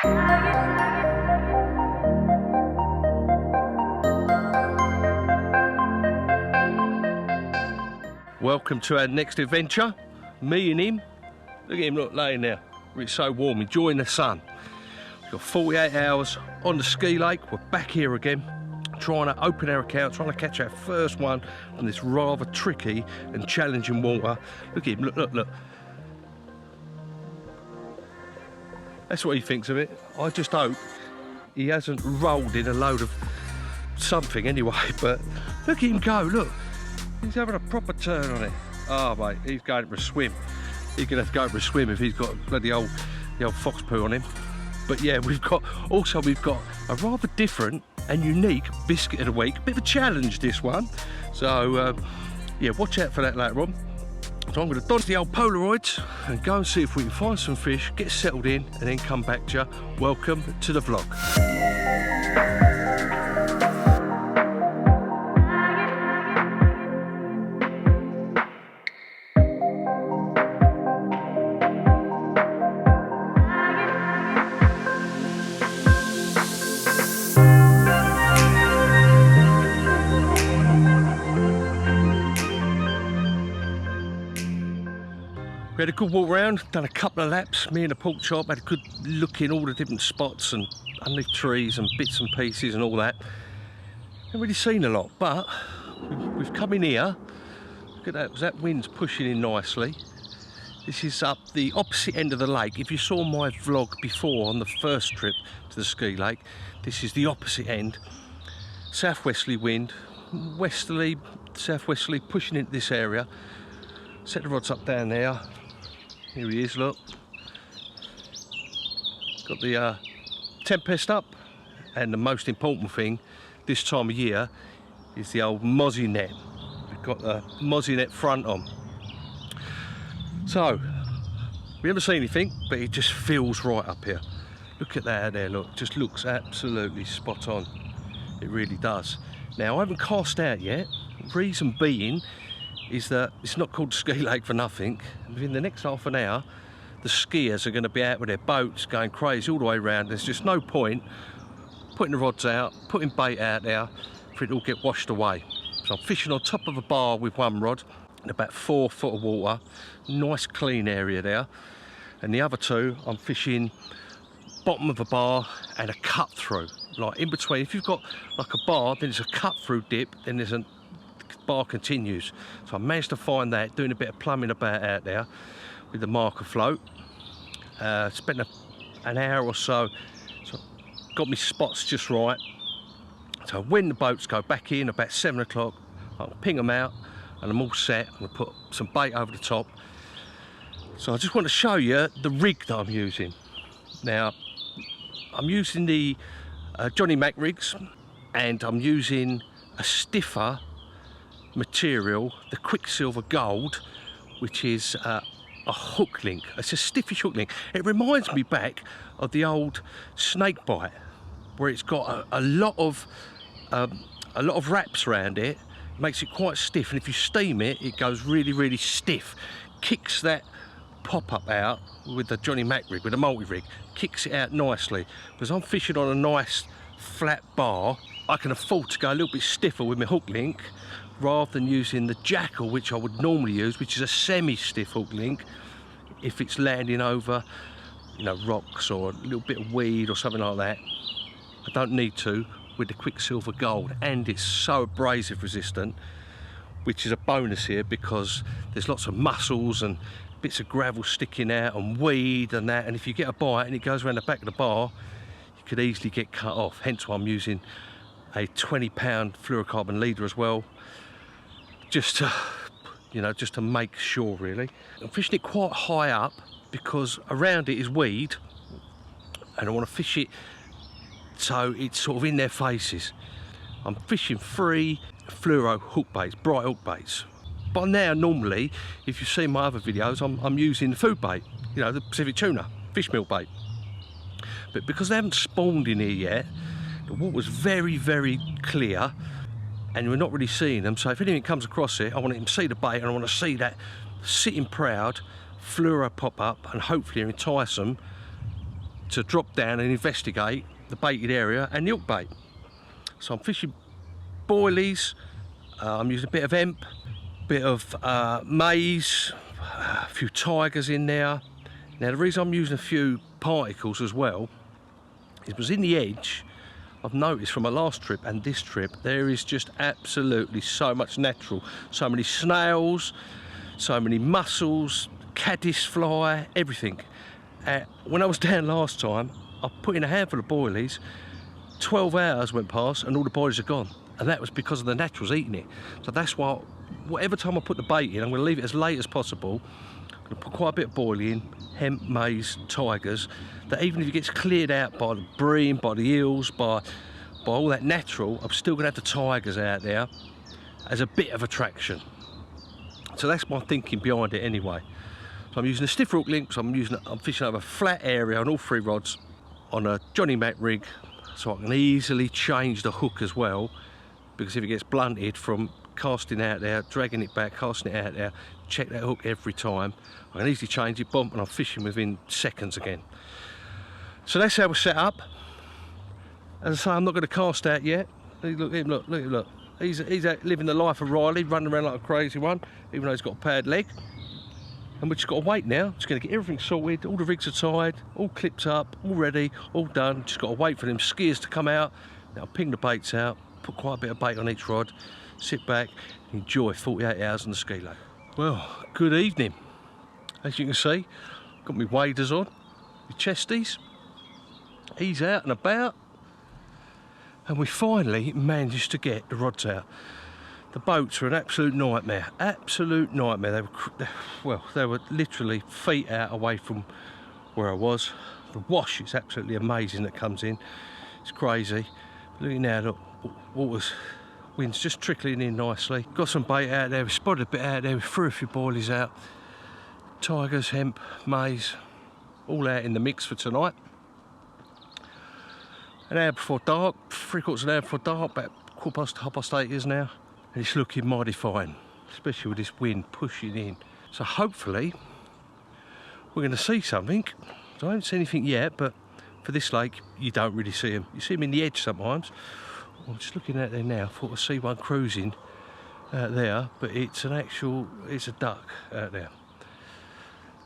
Welcome to our next adventure. Me and him. Look at him, look, laying there. It's so warm, enjoying the sun. We've got 48 hours on the ski lake. We're back here again, trying to open our account, trying to catch our first one on this rather tricky and challenging water. Look at him, look, look, look. That's what he thinks of it. I just hope he hasn't rolled in a load of something anyway, but look at him go, look. He's having a proper turn on it. Oh mate, he's going for a swim. He's gonna have to go for a swim if he's got the old fox poo on him. But yeah, we've got a rather different and unique biscuit of the week. Bit of a challenge, this one. So yeah, watch out for that later on. So I'm gonna dodge the old Polaroids and go and see if we can find some fish, get settled in, and then come back to you. Welcome to the vlog. We had a good walk around, done a couple of laps, me and the pork chop, had a good look in all the different spots and underneath trees and bits and pieces and all that. Haven't really seen a lot, but we've come in here. Look at that, that wind's pushing in nicely. This is up the opposite end of the lake. If you saw my vlog before on the first trip to the ski lake, this is the opposite end. Southwesterly wind, westerly, southwesterly, pushing into this area. Set the rods up down there. Here he is, look. Got the tempest up, and the most important thing this time of year is the old mozzie net. We've got the mozzie net front on. So, we haven't seen anything, but it just feels right up here. Look at that out there, look. Just looks absolutely spot on. It really does. Now, I haven't cast out yet. Reason being is that it's not called ski lake for nothing. Within the next half an hour, the skiers are going to be out with their boats going crazy all the way around. There's just no point putting the rods out, putting bait out there for it to all get washed away. So I'm fishing on top of a bar with one rod in about 4 foot of water. Nice clean area there. And the other two, I'm fishing bottom of a bar and a cut through. Like in between, if you've got like a bar, then there's a cut through dip, then there's a bar continues. So I managed to find that, doing a bit of plumbing about out there with the marker float. Spent an hour or so, got me spots just right. So when the boats go back in about 7 o'clock, I'll ping them out and I'm all set. I'm gonna put some bait over the top. So I just want to show you the rig that I'm using. Now, I'm using the Johnny Mac rigs, and I'm using a stiffer material, the Quicksilver Gold, which is a hook link. It's a stiffish hook link. It reminds me back of the old snake bite, where it's got a lot of wraps around it. Makes it quite stiff, and if you steam it, it goes really, really stiff. Kicks that pop-up out with the Johnny Mac rig, with a multi-rig, kicks it out nicely. Because I'm fishing on a nice flat bar, I can afford to go a little bit stiffer with my hook link, rather than using the jackal, which I would normally use, which is a semi-stiff hook link, if it's landing over, you know, rocks or a little bit of weed or something like that. I don't need to with the Quicksilver Gold, and it's so abrasive resistant, which is a bonus here because there's lots of mussels and bits of gravel sticking out and weed and that, and if you get a bite and it goes around the back of the bar, you could easily get cut off. Hence why I'm using a 20-pound fluorocarbon leader as well, just to, you know, just to make sure really. I'm fishing it quite high up because around it is weed, and I want to fish it so it's sort of in their faces. I'm fishing 3 fluoro hook baits, bright hook baits. By now, normally, if you've seen my other videos, I'm using the food bait, you know, the Pacific tuna, fish meal bait. But because they haven't spawned in here yet, the water's very, very clear, and we're not really seeing them. So if anything comes across it, I want them to see the bait, and I want to see that sitting proud fluoro pop up and hopefully entice them to drop down and investigate the baited area and the hook bait. So I'm fishing boilies, I'm using a bit of hemp, bit of maize, a few tigers in there. Now the reason I'm using a few particles as well is because in the edge, I've noticed from my last trip and this trip, there is just absolutely so much natural. So many snails, so many mussels, caddisfly, everything. When I was down last time, I put in a handful of boilies, 12 hours went past and all the boilies are gone. And that was because of the naturals eating it. So that's why, whatever time I put the bait in, I'm going to leave it as late as possible. I'm going to put quite a bit of boilie in, hemp, maize, tigers, that even if it gets cleared out by the bream, by the eels, by all that natural, I'm still going to have the tigers out there as a bit of attraction. So that's my thinking behind it anyway. So I'm using a stiff hook link, so I'm fishing over a flat area on all 3 rods on a Johnny Mac rig, so I can easily change the hook as well, because if it gets blunted from casting out there, dragging it back, casting it out there, check that hook every time. I can easily change it, bump, and I'm fishing within seconds again. So that's how we're set up. As I say, I'm not going to cast out yet. Look at him, look. He's out living the life of Riley, running around like a crazy one, even though he's got a pad leg. And we've just got to wait now. Just going to get everything sorted. All the rigs are tied, all clipped up, all ready, all done. Just got to wait for them skiers to come out. Now I'll ping the baits out, put quite a bit of bait on each rod, sit back, and enjoy 48 hours on the ski lake. Well, good evening. As you can see, got my waders on, my chesties. He's out and about. And we finally managed to get the rods out. The boats were an absolute nightmare, absolute nightmare. They were literally feet out away from where I was. The wash is absolutely amazing that comes in. It's crazy. Look at now, look, wind's just trickling in nicely. Got some bait out there, we spotted a bit out there, we threw a few boilies out. Tigers, hemp, maize, all out in the mix for tonight. An hour before dark, 3/4 of an hour before dark, about 8:15 is now. And it's looking mighty fine, especially with this wind pushing in. So hopefully we're going to see something. I don't see anything yet, but for this lake you don't really see them. You see them in the edge sometimes. I'm just looking out there now, thought I see one cruising out there, but it's a duck out there.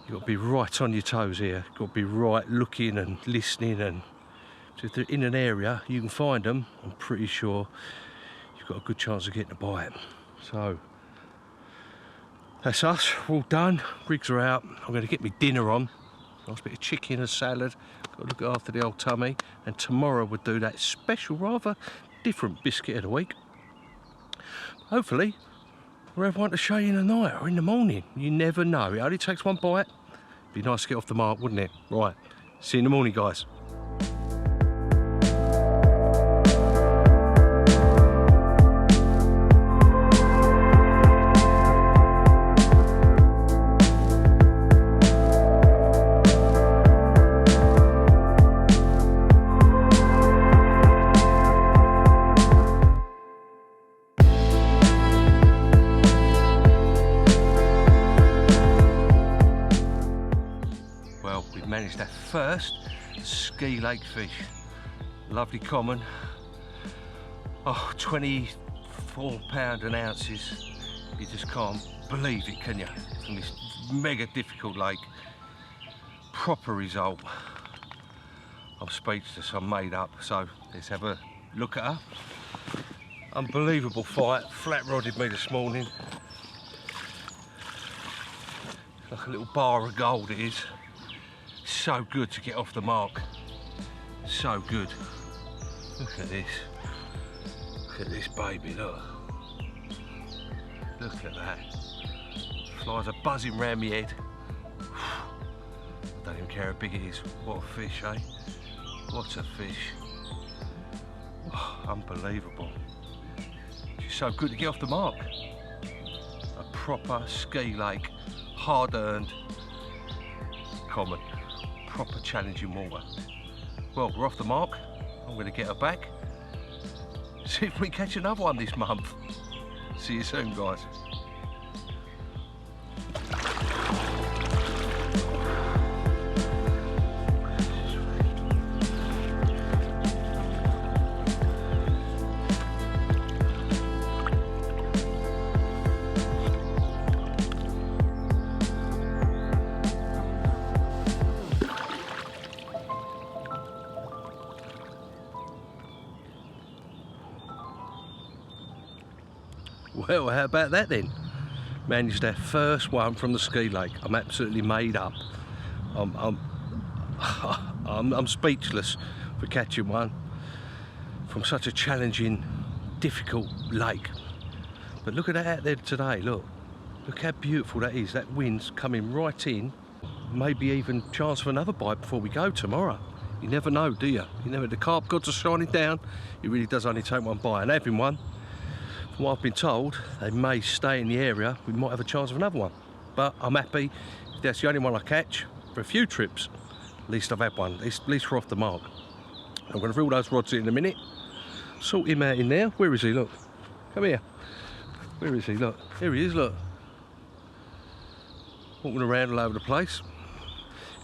You've got to be right on your toes here. You've got to be right looking and listening, and so if they're in an area you can find them, I'm pretty sure you've got a good chance of getting a bite. So that's us, we're all done, rigs are out. I'm going to get my dinner on, nice bit of chicken and salad, got to look after the old tummy, and tomorrow we'll do that special, rather different biscuit of the week. Hopefully we'll have one to show you in the night or in the morning, you never know. It only takes one bite. Be nice to get off the mark, wouldn't it? Right, see you in the morning, guys. Managed that first ski lake fish. Lovely common. Oh, 24 pound an ounces. You just can't believe it, can you? From this mega difficult lake. Proper result. I'm speechless, I'm made up. So let's have a look at her. Unbelievable fight. Flat rodded me this morning. Like a little bar of gold it is. So good to get off the mark. So good. Look at this. Look at this baby, look. Look at that. Flies are buzzing round my head. I don't even care how big it is. What a fish, eh? What a fish. Oh, unbelievable. It's so good to get off the mark. A proper ski lake, hard earned, common. Proper challenging water. Well, we're off the mark. I'm going to get her back. See if we catch another one this month. See you soon, guys. Well, how about that then? Managed our first one from the ski lake. I'm absolutely made up. I'm speechless for catching one from such a challenging, difficult lake. But look at that out there today, look how beautiful that is. That wind's coming right in. Maybe even chance for another bite before we go tomorrow. You never know, do you? You never. The carp gods are shining down. It really does only take one bite. And having one, from what I've been told, they may stay in the area. We might have a chance of another one. But I'm happy if that's the only one I catch for a few trips. At least I've had one. At least we're off the mark. I'm going to reel those rods in a minute. Sort him out in there. Where is he? Look. Come here. Where is he? Look. Here he is, look. Walking around all over the place.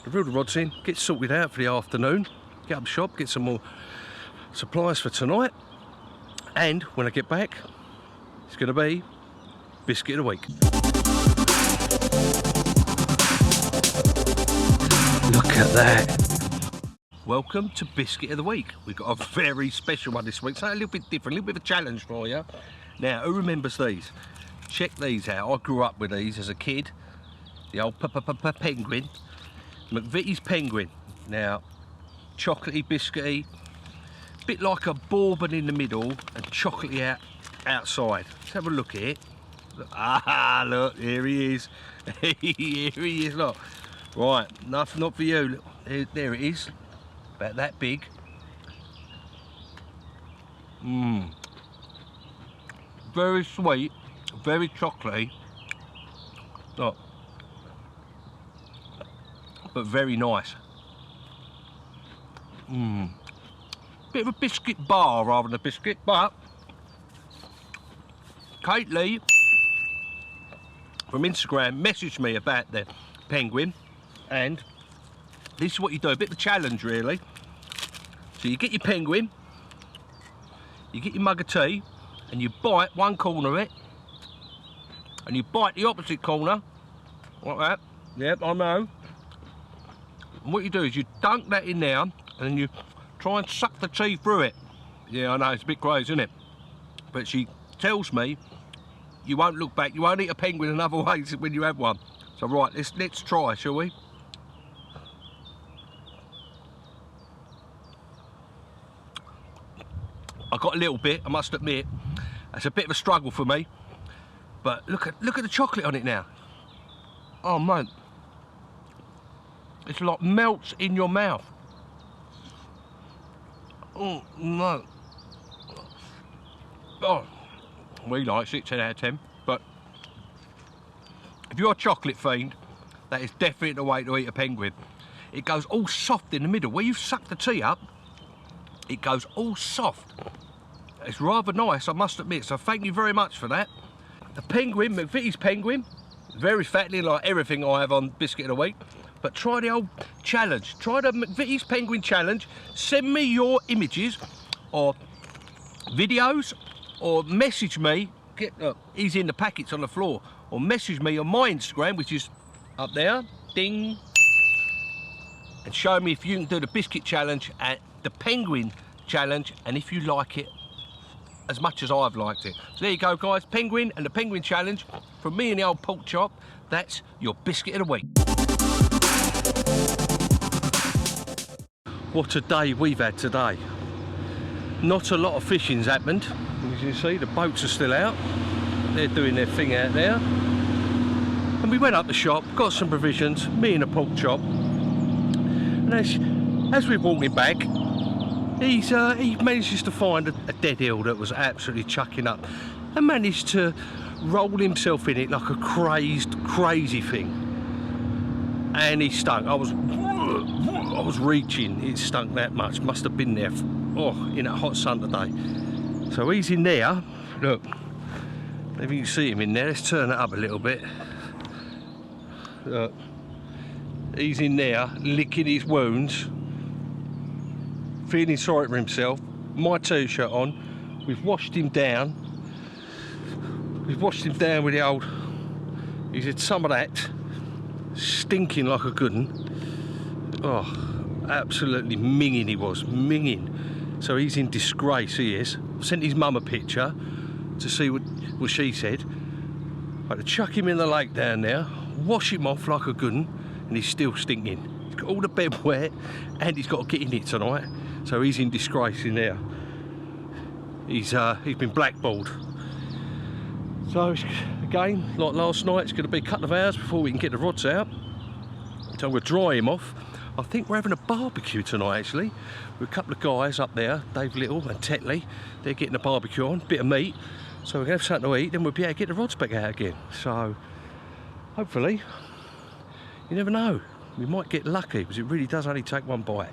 Reel the rods in, get sorted out for the afternoon, get up shop, get some more supplies for tonight, and when I get back, it's going to be Biscuit of the Week. Look at that. Welcome to Biscuit of the Week. We've got a very special one this week, so a little bit different, a little bit of a challenge for you. Now, who remembers these? Check these out. I grew up with these as a kid. The old penguin. McVitie's penguin. Now, chocolatey, biscuity, bit like a bourbon in the middle and chocolatey outside. Let's have a look at it. Look, look, here he is. Here he is, look. Right, not for you. Look, there it is. About that big. Very sweet, very chocolatey. Look. But very nice. Bit of a biscuit bar rather than a biscuit, but Kate Lee from Instagram messaged me about the penguin, and this is what you do, a bit of a challenge really. So you get your penguin, you get your mug of tea, and you bite one corner of it, and you bite the opposite corner, like that. Yep, I know. And what you do is you dunk that in there and then you try and suck the tea through it. Yeah, I know, it's a bit crazy, isn't it? But she tells me you won't look back, you won't eat a penguin another way when you have one. So right, let's try, shall we? I got a little bit, I must admit. It's a bit of a struggle for me. But look at the chocolate on it now. Oh man. It's like melts in your mouth. Oh no. Oh, we like it, 10 out of 10. But if you're a chocolate fiend, that is definitely the way to eat a penguin. It goes all soft in the middle. Where you suck the tea up, it goes all soft. It's rather nice, I must admit. So thank you very much for that. The penguin, McVitie's penguin, very fattening like everything I have on Biscuit of the Week. But try the old challenge. Try the McVitie's Penguin Challenge. Send me your images or videos, or message me. He's in the packets on the floor. Or message me on my Instagram, which is up there. Ding. And show me if you can do the Biscuit Challenge and the Penguin Challenge, and if you like it as much as I've liked it. So there you go, guys. Penguin and the Penguin Challenge from me and the old pork chop. That's your Biscuit of the Week. What a day we've had today. Not a lot of fishing's happened. As you can see, the boats are still out. They're doing their thing out there. And we went up the shop, got some provisions, me and a pork chop. And as we're walking back, he manages to find a dead eel that was absolutely chucking up, and managed to roll himself in it like a crazy thing. And he stunk. I was reaching, it stunk that much. Must have been there, in that hot sun today. So he's in there. Look, maybe you can see him in there. Let's turn it up a little bit. Look, he's in there, licking his wounds, feeling sorry for himself. My t-shirt on. We've washed him down. We've washed him down with the old. He's had some of that. Stinking like a good one. Oh, absolutely minging he was, minging. So he's in disgrace, he is. Sent his mum a picture. to see what she said. I had to chuck him in the lake down there, wash him off like a good one, and he's still stinking. He's got all the bed wet, and he's got to get in it tonight, so he's in disgrace in there. He's been blackballed. So again, like last night, it's going to be a couple of hours before we can get the rods out. So we'll dry him off. I think we're having a barbecue tonight actually, with a couple of guys up there, Dave Little and Tetley. They're getting a barbecue on, bit of meat. So we're going to have something to eat, then we'll be able to get the rods back out again. So hopefully, you never know, we might get lucky, because it really does only take one bite.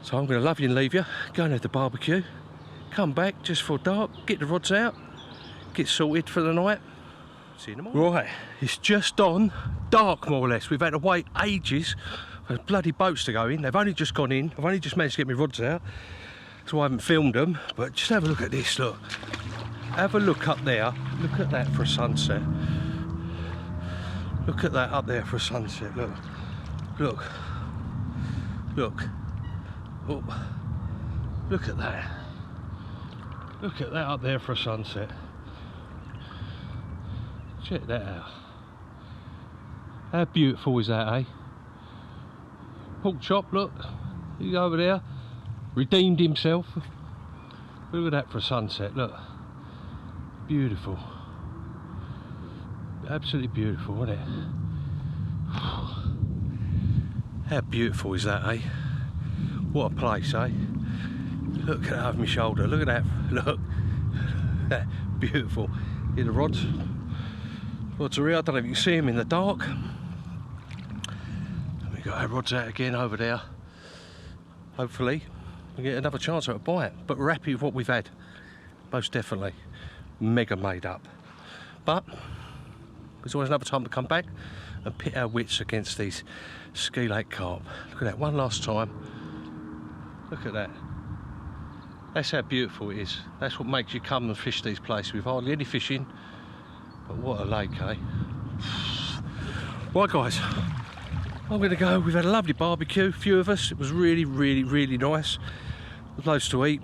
So I'm going to love you and leave you, go and have the barbecue, come back just for dark, get the rods out, get sorted for the night. See you in the morning. Right, it's just on dark more or less. We've had to wait ages for bloody boats to go in. They've only just gone in. I've only just managed to get my rods out, so I haven't filmed them. But just have a look at this, look. Have a look up there. Look at that for a sunset. Look at that up there for a sunset, look. Look. Look. Oh. Look at that. Look at that up there for a sunset. Check that out. How beautiful is that, eh? Pork chop, look. He's over there. Redeemed himself. Look at that for a sunset, look. Beautiful. Absolutely beautiful, isn't it? How beautiful is that, eh? What a place, eh? Look at that over my shoulder. Look at that. Look. Beautiful. Hear the rods? Rods are here. I don't know if you can see them in the dark. We got our rods out again over there. Hopefully we get another chance at a bite. But we're happy with what we've had. Most definitely. Mega made up. But there's always another time to come back and pit our wits against these ski lake carp. Look at that one last time. Look at that. That's how beautiful it is. That's what makes you come and fish these places with hardly any fishing. But what a lake, eh? Right guys, I'm going to go. We've had a lovely barbecue, a few of us. It was really, really, really nice. There's loads to eat.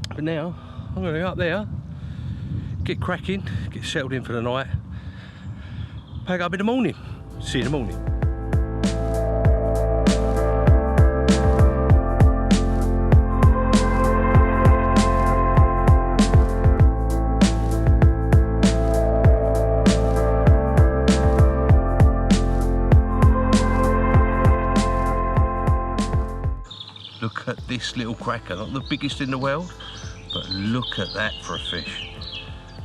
But now, I'm going to go up there, get cracking, get settled in for the night. Pack up in the morning. See you in the morning. Look at this little cracker, not the biggest in the world, but look at that for a fish.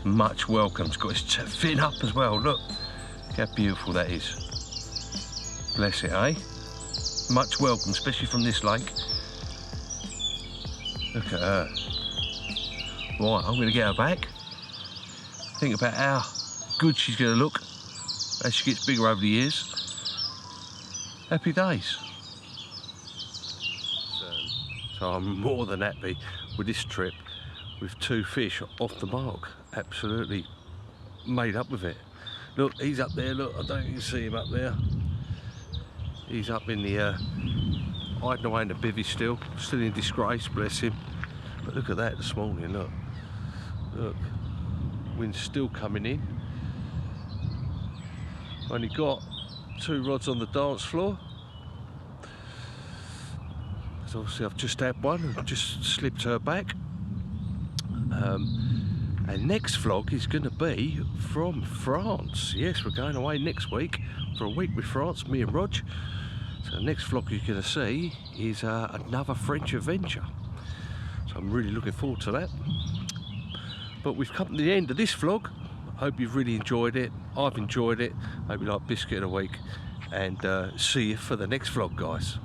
Much welcome. It's got its fin up as well, look. How beautiful that is. Bless it, eh? Much welcome, especially from this lake. Look at her. Right, I'm going to get her back. Think about how good she's going to look as she gets bigger over the years. Happy days. So I'm more than happy with this trip, with 2 fish off the mark. Absolutely made up with it. Look, he's up there, look, I don't know if you can see him up there. He's up in the, hiding away in the bivvy still in disgrace, bless him. But look at that this morning, look. Look, wind's still coming in. Only got 2 rods on the dance floor. So obviously I've just had one and just slipped her back. And next vlog is going to be from France. Yes, we're going away next week for a week with France, me and Rog. So the next vlog you're going to see is another French adventure. So I'm really looking forward to that. But we've come to the end of this vlog. I hope you've really enjoyed it. I've enjoyed it. Hope you like Biscuit a week. And see you for the next vlog, guys.